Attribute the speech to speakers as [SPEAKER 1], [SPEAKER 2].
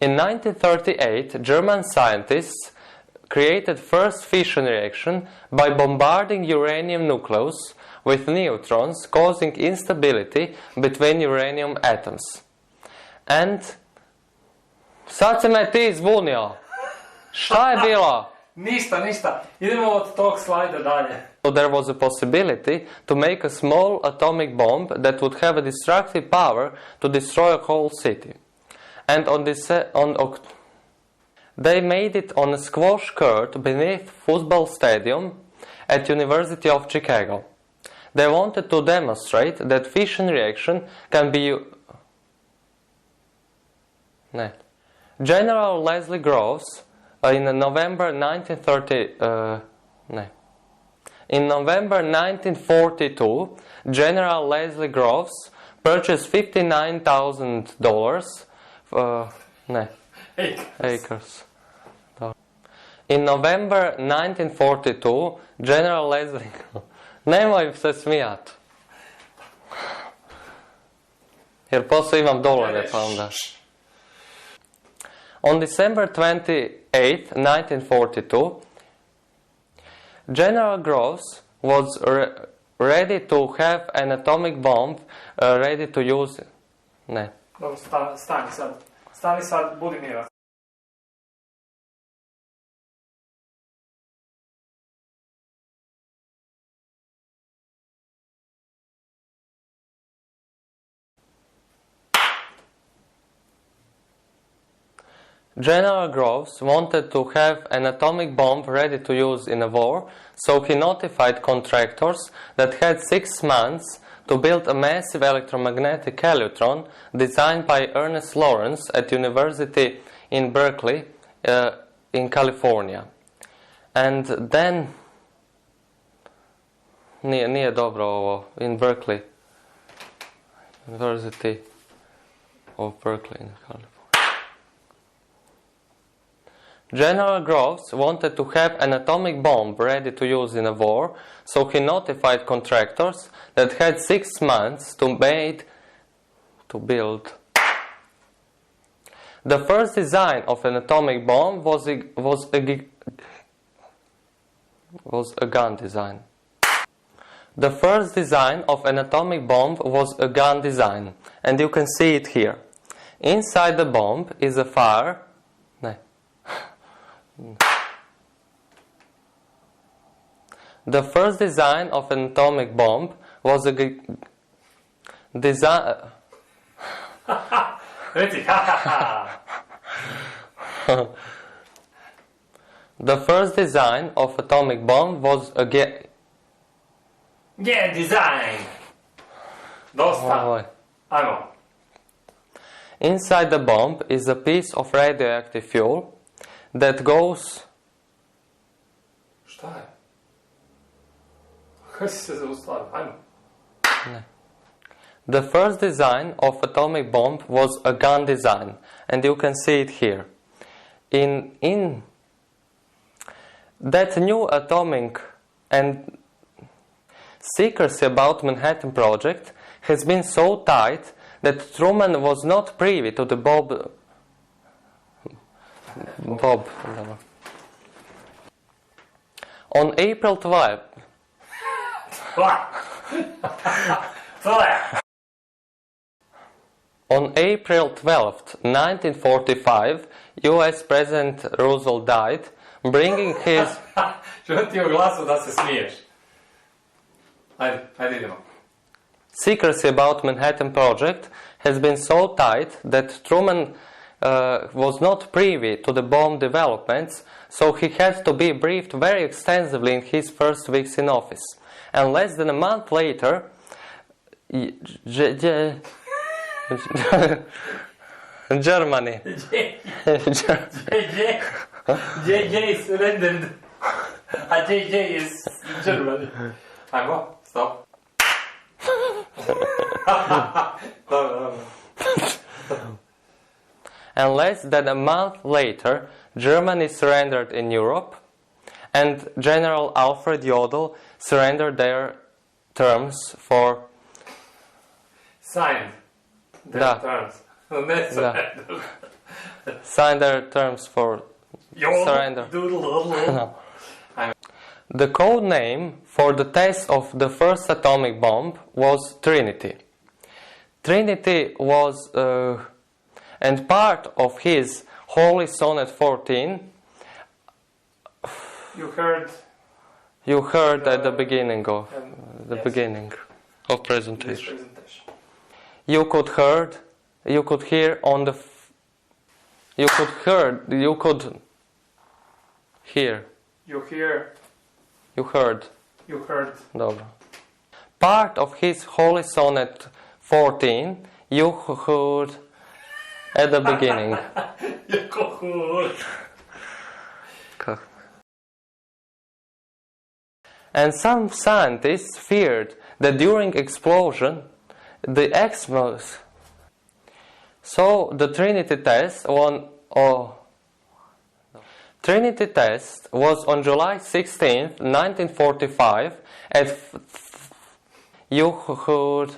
[SPEAKER 1] In 1938, German scientists created first fission reaction by bombarding uranium nucleus with neutrons, causing instability between uranium atoms. And sad si me ti zbunio. Šta je bilo?
[SPEAKER 2] Ništa. Idemo od tog slajda dalje.
[SPEAKER 1] So there was a possibility to make a small atomic bomb that would have a destructive power to destroy a whole city. And they made it on a squash court beneath football stadium at University of Chicago. They wanted to demonstrate that fission reaction can be General Leslie Groves in November 1942, General Leslie Groves purchased $59,000 acres. In November 1942, General Leslie... Nemoj se smijat. Jer poslije imam dolare pa onda... On December 28, 1942, General Groves was ready to have an atomic bomb ready to use... Ne.
[SPEAKER 2] Dobro, stani sad. Stani sad, budi miran.
[SPEAKER 1] General Groves wanted to have an atomic bomb ready to use in a war, so he notified contractors that had 6 months to build a massive electromagnetic calutron designed by Ernest Lawrence at University in Berkeley, in California. And then... Nije dobro ovo, in Berkeley. University of Berkeley in California. General Groves wanted to have an atomic bomb ready to use in a war, so he notified contractors that had 6 months to build. The first design of an atomic bomb was a gun design. The first design of an atomic bomb was a gun design, and you can see it here. Inside the bomb is a fire. The first design of an atomic bomb was a design. The first design of atomic bomb was a
[SPEAKER 2] design. Dosta. Ajmo.
[SPEAKER 1] Inside the bomb is a piece of radioactive fuel that goes...
[SPEAKER 2] Šta je? Kaj si se zaustavio? Ajmo.
[SPEAKER 1] The first design of atomic bomb was a gun design, and you can see it here. In that new atomic and secrecy about Manhattan Project has been so tight that Truman was not privy to the Bob. On April 12th. On April 12th, 1945, U.S. President Roosevelt died, bringing his...
[SPEAKER 2] Što ti je u glasu da se smiješ? Ajde idemo.
[SPEAKER 1] Secrecy about Manhattan Project has been so tight that Truman was not privy to the bomb developments, so he had to be briefed very extensively in his first weeks in office. And less than a month later, Germany.
[SPEAKER 2] JJ is rendered. JJ is Germany. Ajmo, stop. Dobro.
[SPEAKER 1] And less than a month later, Germany surrendered in Europe, and General Alfred Jodl surrendered their terms for...
[SPEAKER 2] Signed their terms. Ne surrendered.
[SPEAKER 1] Sign their terms for surrender.
[SPEAKER 2] Doodle.
[SPEAKER 1] The code name for the test of the first atomic bomb was Trinity. Trinity was, and part of his Holy Sonnet 14, you heard at the beginning of beginning of presentation. You could hear on the you could hear. You heard. Dobro. Part of his Holy Sonnet 14 you heard at the beginning. And some scientists feared that during explosion the explosion. So the Trinity test Trinity test was on July 16th, 1945 at you heard